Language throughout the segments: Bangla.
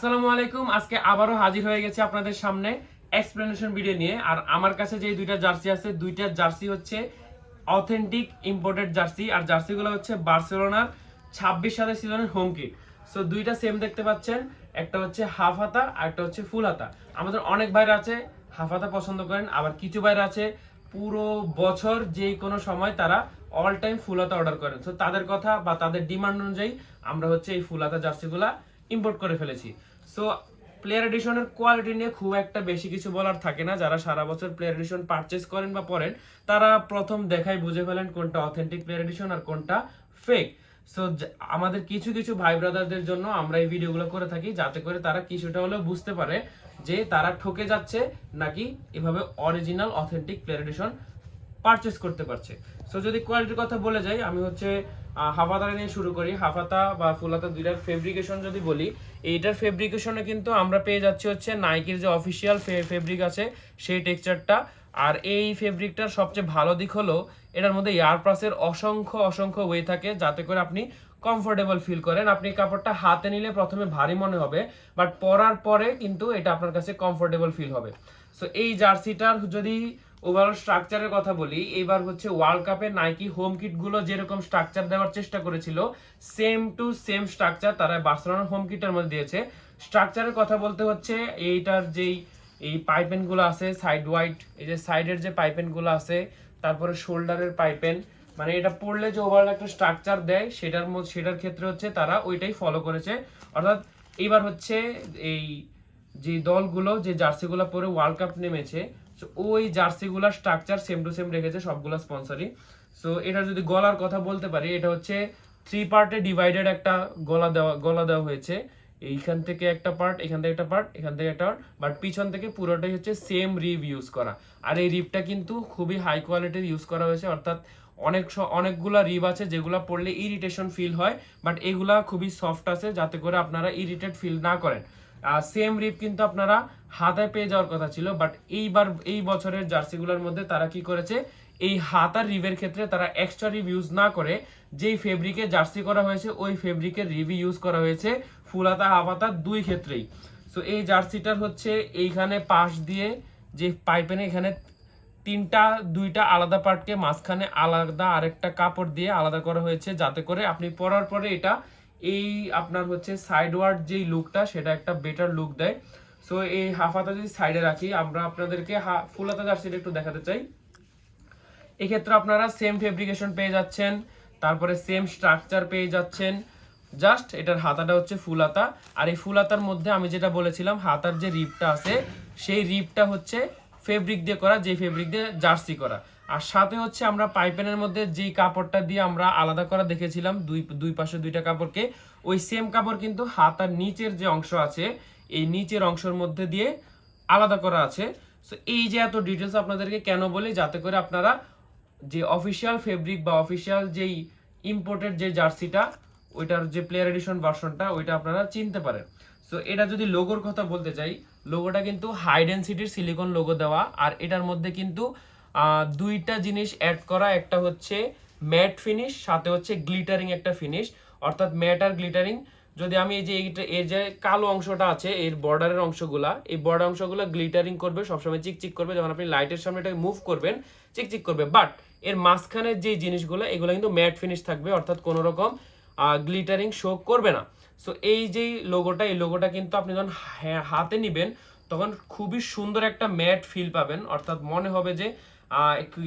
আসসালামু আলাইকুম। আজকে আবারও হাজির হয়ে গেছে আপনাদের সামনে এক্সপ্লেনেশন ভিডিও নিয়ে। আর আমার কাছে যে দুইটা জার্সি আছে, দুইটা জার্সি হচ্ছে অথেন্টিক ইম্পোর্টেড জার্সি। আর জার্সিগুলো হচ্ছে বার্সেলোনার 26 সালের সিজনের হোম কিট। সো দুইটা সেম দেখতে পাচ্ছেন, একটা হচ্ছে হাফ হাতা আর একটা হচ্ছে ফুল হাতা। আমাদের অনেক ভাইরা আছে হাফ হাতা পছন্দ করেন, আবার কিছু ভাইরা আছে পুরো বছর যে কোনো সময় তারা অল টাইম ফুল হাতা অর্ডার করেন। সো তাদের কথা বা তাদের ডিমান্ড অনুযায়ী আমরা হচ্ছে এই ফুল হাতা জার্সিগুলা ইম্পোর্ট করে ফেলেছি। সো প্লেয়ার এডিশনের কোয়ালিটি নিয়ে খুব একটা বেশি কিছু বলার থাকে না। যারা সারা বছর প্লেয়ার এডিশন পারচেজ করেন বা পড়েন, তারা প্রথম দেখাই বুঝে ফেলেন কোনটা অথেন্টিক প্লেয়ার এডিশন আর কোনটা ফেক। সো আমাদের কিছু কিছু ভাই ব্রাদারদের জন্য আমরা এই ভিডিওগুলো করে থাকি, যাতে করে তারা কিছুটা হলেও বুঝতে পারে যে তারা ঠকে যাচ্ছে নাকি এভাবে original authentic player addition purchase করতে পারছে। সো যদি কোয়ালিটির কথা বলে যাই, আমি হচ্ছে হাফাতা নিয়ে শুরু করি। হাফাতা বা ফুলাতা দুইটার ফেব্রিকেশন যদি বলি, এইটার ফেব্রিকেশনে কিন্তু আমরা পেয়ে যাচ্ছি হচ্ছে নাইকির যে অফিসিয়াল ফেব্রিক আছে সেই টেক্সচারটা। আর এই ফেব্রিকটার সবচেয়ে ভালো দিক হলো এটার মধ্যে এয়ারপ্রাসের অসংখ্য অসংখ্য ওয়ে থাকে, যাতে করে আপনি কমফোর্টেবল ফিল করেন। আপনি কাপড়টা হাতে নিলে প্রথমে ভারী মনে হবে, বাট পরার পরে কিন্তু এটা আপনার কাছে কমফোর্টেবল ফিল হবে। সো এই জার্সিটার যদি ওভারঅল স্ট্রাকচারের কথা বলি, এবার হচ্ছে ওয়ার্ল্ড কাপে নাইকি হোম কিট গুলো যেরকম স্ট্রাকচার দেওয়ার চেষ্টা করেছিল, সেম টু সেম স্ট্রাকচার তারা বার্সেলোনার হোম কিটের মধ্যে দিয়েছে। স্ট্রাকচারের কথা বলতে হচ্ছে এইটার যেই এই পাইপেন গুলো আছে সাইড ওয়াইড, এই যে সাইডের যে পাইপেন গুলো আছে, তারপরে শোল্ডারের পাইপেন, মানে এটা পড়লে যে ওভারঅল একটা স্ট্রাকচার দেয় সেটার ক্ষেত্রে হচ্ছে তারা ওইটাই ফলো করেছে। অর্থাৎ এবার হচ্ছে এই যে দলগুলো যে জার্সিগুলো পরে ওয়ার্ল্ড কাপ নেমেছে, ওই জার্সিগুলোর স্ট্রাকচার সেম টু সেম রেখেছে সবগুলো স্পন্সরই। সো এটা যদি গলার কথা বলতে পারি, এটা হচ্ছে 3 পার্টে ডিভাইডেড একটা গলা দেওয়া হয়েছে। এইখান থেকে একটা পার্ট, এখান থেকে একটা পার্ট, এখান থেকে একটা পার্ট, বাট পিছন থেকে পুরোটাই হচ্ছে সেম রিব ইউজ করা। আর এই রিবটা কিন্তু খুবই হাই কোয়ালিটির ইউজ করা হয়েছে। অর্থাৎ অনেকগুলা রিব আছে যেগুলা পড়লে ইরিটেশন ফিল হয়, বাট এগুলা খুবই সফট আছে যাতে করে আপনারা ইরিটেট ফিল না করেন। সেম রিপ কিন্তু আপনারা হাতায় পেয়ে যাওয়ার কথা ছিল, বাট এই বছরের জার্সিগুলোর মধ্যে তারা কি করেছে, এই হাতার রিভের ক্ষেত্রে তারা এক্সট্রা রিভ ইউজ না করে যেই ফেব্রিকে জার্সি করা হয়েছে ওই ফেব্রিকের রিভি ইউজ করা হয়েছে ফুল হাতা হাফ হাতা দুই ক্ষেত্রেই। সো এই জার্সিটার হচ্ছে এইখানে পাশ দিয়ে যে পাইপেনে এখানে দুইটা আলাদা পার্টকে মাঝখানে আলাদা আরেকটা কাপড় দিয়ে আলাদা করা হয়েছে, যাতে করে আপনি পরার পরে এটা এই আপনার হচ্ছে সাইড ওয়ার্ড যেই লুকটা সেটা একটা বেটার লুক দেয়। সো এই হাফ হাতা যদি সাইডে রাখি, আমরা আপনাদেরকে ফুল হাতা জার্সিটা একটু দেখাতে চাই। এক্ষেত্রে আপনারা সেম ফেব্রিকেশন পেয়ে যাচ্ছেন, তারপরে সেম স্ট্রাকচার পেয়ে যাচ্ছেন। জাস্ট এটার হাতাটা হচ্ছে ফুল হাতা। আর এই ফুল হাতার মধ্যে আমি যেটা বলেছিলাম, হাতার যে রিপটা আছে সেই রিপটা হচ্ছে ফেব্রিক দিয়ে করা, যে ফেব্রিক দিয়ে জার্সি করা। আর সাথে হচ্ছে আমরা পাইপেনের মধ্যে যেই কাপড়টা দিয়ে আমরা আলাদা করা দেখেছিলাম দুই পাশে দুইটা কাপড়কে, ওই সেম কাপড় কিন্তু হাতার নিচের যে অংশ আছে এই নিচের অংশের মধ্যে দিয়ে আলাদা করা আছে। সো এই যে এত ডিটেলস আপনাদেরকে কেন বলি, যাতে করে আপনারা যে অফিসিয়াল ফেব্রিক বা অফিসিয়াল যেই ইম্পোর্টেড যে জার্সিটা ওইটার যে প্লেয়ার এডিশন ভার্সনটা ওইটা আপনারা চিনতে পারেন। সো এটা যদি লোগোর কথা বলতে চাই, লোগোটা কিন্তু হাই ডেনসিটির সিলিকন লোগো দেওয়া। আর এটার মধ্যে কিন্তু দুইটা জিনিস অ্যাড করা, একটা হচ্ছে ম্যাট ফিনিশ, সাথে হচ্ছে গ্লিটারিং একটা ফিনিশ। অর্থাৎ ম্যাট আর গ্লিটারিং, যদি আমি এই যে কালো অংশটা আছে এর বর্ডারের অংশগুলা, এই বর্ডার অংশগুলো গ্লিটারিং করবে, সবসময় চিকচিক করবে, যখন আপনি লাইটের সামনে এটাকে মুভ করবেন চিকচিক করবে। বাট এর মাঝখানের যে জিনিসগুলো এগুলো কিন্তু ম্যাট ফিনিশ থাকবে, অর্থাৎ কোনো রকম গ্লিটারিং শো করবে না। সো এই যে লোগোটা, এই লোগোটা কিন্তু আপনি যখন হাতে নিবেন তখন খুবই সুন্দর একটা ম্যাট ফিল পাবেন। অর্থাৎ মনে হবে যে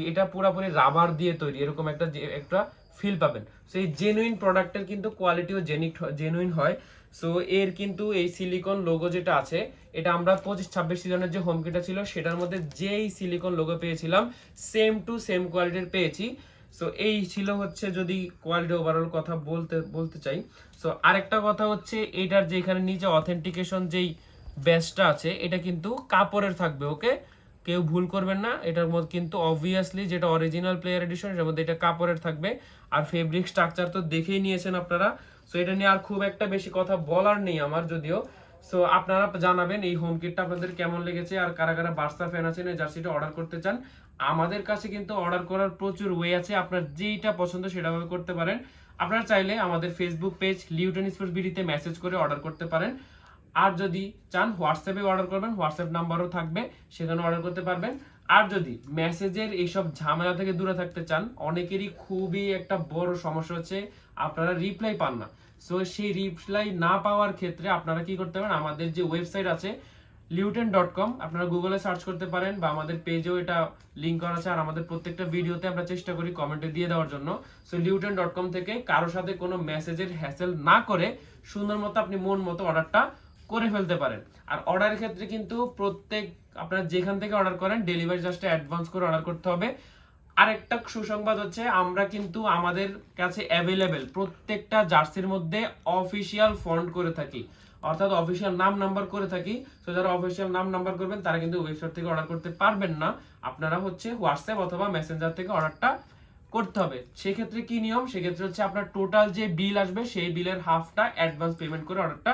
এটা পুরোপুরি রাবার দিয়ে তৈরি, এরকম একটা ফিল পাবেন। সো এই জেনুইন প্রোডাক্টের কিন্তু কোয়ালিটিও জেনুইন হয়। সো এর কিন্তু এই সিলিকন লোগো যেটা আছে, এটা আমরা 25-26 সিজনের যে হোম কিটটা ছিল সেটার মধ্যে যেই সিলিকন লোগো পেয়েছিলাম সেম টু সেম কোয়ালিটির পেয়েছি। সো এই ছিল হচ্ছে যদি কোয়ালিটি ওভারঅল কথা বলতে চাই। সো আরেকটা কথা হচ্ছে এটার যে এখানে নিচে অথেন্টিকেশন যেই ব্যাজটা আছে এটা কিন্তু কাপড়ের থাকবে, ওকে, কেউ ভুল করবেন না। এটার মধ্যে কিন্তু অবভিয়াসলি যেটা অরিজিনাল প্লেয়ার এডিশন এর মধ্যে এটা কাপড়ের থাকবে। আর ফেব্রিক স্ট্রাকচার তো দেখেই নিয়েছেন আপনারা। সো এটা নিয়ে আর খুব একটা বেশি কথা বলার নেই আমার, যদিও। সো আপনারা জানাবেন এই হোম কিটটা আপনাদের কেমন লেগেছে, আর কারা কারা বার্সা ফ্যান আছেন এই জার্সিটা অর্ডার করতে চান। আমাদের কাছে কিন্তু অর্ডার করার প্রচুর ওয়ে আছে, আপনার যেইটা পছন্দ সেটাভাবে করতে পারেন। আপনারা চাইলে আমাদের Facebook page Lytton sports বিডিতে message করে অর্ডার করতে পারেন। আর যদি চান হোয়াটসঅ্যাপে অর্ডার করবেন, হোয়াটসঅ্যাপ নাম্বারও থাকবে, সেখানে অর্ডার করতে পারবেন। আর যদি মেসেজের এইসব ঝামেলা থেকে দূরে থাকতে চান, অনেকেরই খুবই একটা বড় সমস্যা হচ্ছে আপনারা রিপ্লাই পান না। সো সেই রিপ্লাই না পাওয়ার ক্ষেত্রে আপনারা কি করতে পারেন, আমাদের যে ওয়েবসাইট আছে liuten.com, আপনারা গুগলে সার্চ করতে পারেন বা আমাদের পেজেও এটা লিংক করা আছে। আর আমাদের প্রত্যেকটা ভিডিওতে আমরা চেষ্টা করি কমেন্টে দিয়ে দেওয়ার জন্য। সো liuten.com থেকে কারোর সাথে কোনো মেসেজের হ্যাসেল না করে সুন্দর মতো আপনি মন মতো অর্ডারটা করে ফেলতে পারেন। আর অর্ডারের ক্ষেত্রে কিন্তু প্রত্যেক আপনারা যেখান থেকে অর্ডার করেন ডেলিভারি চার্জটা অ্যাডভান্স করে অর্ডার করতে হবে। আরেকটা সুসংবাদ হচ্ছে আমরা কিন্তু আমাদের কাছে অ্যাভেলেবেল প্রত্যেকটা জার্সির মধ্যে অফিসিয়াল ফন্ট করে থাকি, অর্থাৎ অফিসিয়াল নাম নাম্বার করে থাকি। তো যারা অফিসিয়াল নাম নাম্বার করবেন তারা কিন্তু ওয়েবসাইট থেকে অর্ডার করতে পারবেন না, আপনারা হচ্ছে হোয়াটসঅ্যাপ অথবা মেসেঞ্জার থেকে অর্ডারটা করতে হবে। সেক্ষেত্রে কি নিয়ম, সেক্ষেত্রে হচ্ছে আপনার টোটাল যে বিল আসবে সেই বিলের হাফটা অ্যাডভান্স পেমেন্ট করে অর্ডারটা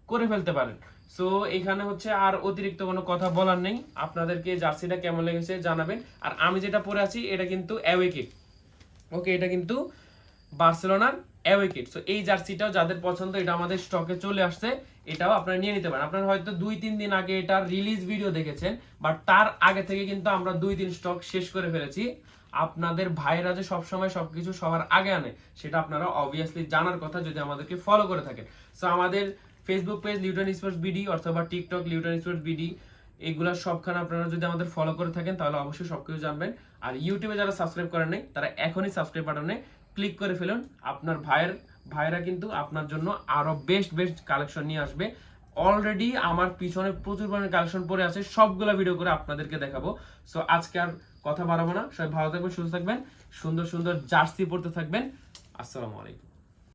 করে ফেলতে পারেন। সো এখানে হচ্ছে আর অতিরিক্ত কোনো কথা বলার নেই। আপনাদেরকে জার্সিটা কেমন লেগেছে জানাবেন। আর আমি যেটা পরে আছি এটা কিন্তু অ্যাওয়ে কিট, ওকে, এটা কিন্তু বার্সেলোনার অ্যাওয়ে কিট। সো এই জার্সিটাও যাদের পছন্দ, এটা আমাদের স্টকে চলে আসছে, এটাও আপনারা নিয়ে নিতে পারেন। আপনারা হয়তো 2-3 দিন আগে এটার রিলিজ ভিডিও দেখেছেন, বাট তার আগে থেকে কিন্তু আমরা 2-3 স্টক শেষ করে ফেলেছি। আপনাদের ভাইরা যে সবসময় সবকিছু সবার আগে আনে সেটা আপনারা অবভিয়াসলি জানার কথা যদি আমাদেরকে ফলো করে থাকেন। সো আমাদের Facebook page Lytton sports BD অথবা টিকটক লিউটন স্পোর্টস বিডি, এগুলা সবখানে আপনারা যদি আমাদের ফলো করে থাকেন তাহলে অবশ্যই সবকিছু জানবেন। আর ইউটিউবে যারা সাবস্ক্রাইব করেন নাই তারা এখনই সাবস্ক্রাইব বাটনে ক্লিক করে ফেলুন। আপনার ভাইরা কিন্তু আপনার জন্য আরো বেস্ট কালেকশন নিয়ে আসবে। অলরেডি আমার পিছনে প্রচুর পরিমাণে কালেকশন পড়ে আছে, সবগুলা ভিডিও করে আপনাদেরকে দেখাবো। সো আজকে আর কথা বাড়াবো না, সবাই ভালো থাকবেন, সুস্থ থাকবেন, সুন্দর সুন্দর জার্সি পরতে থাকবেন। আসসালামু আলাইকুম।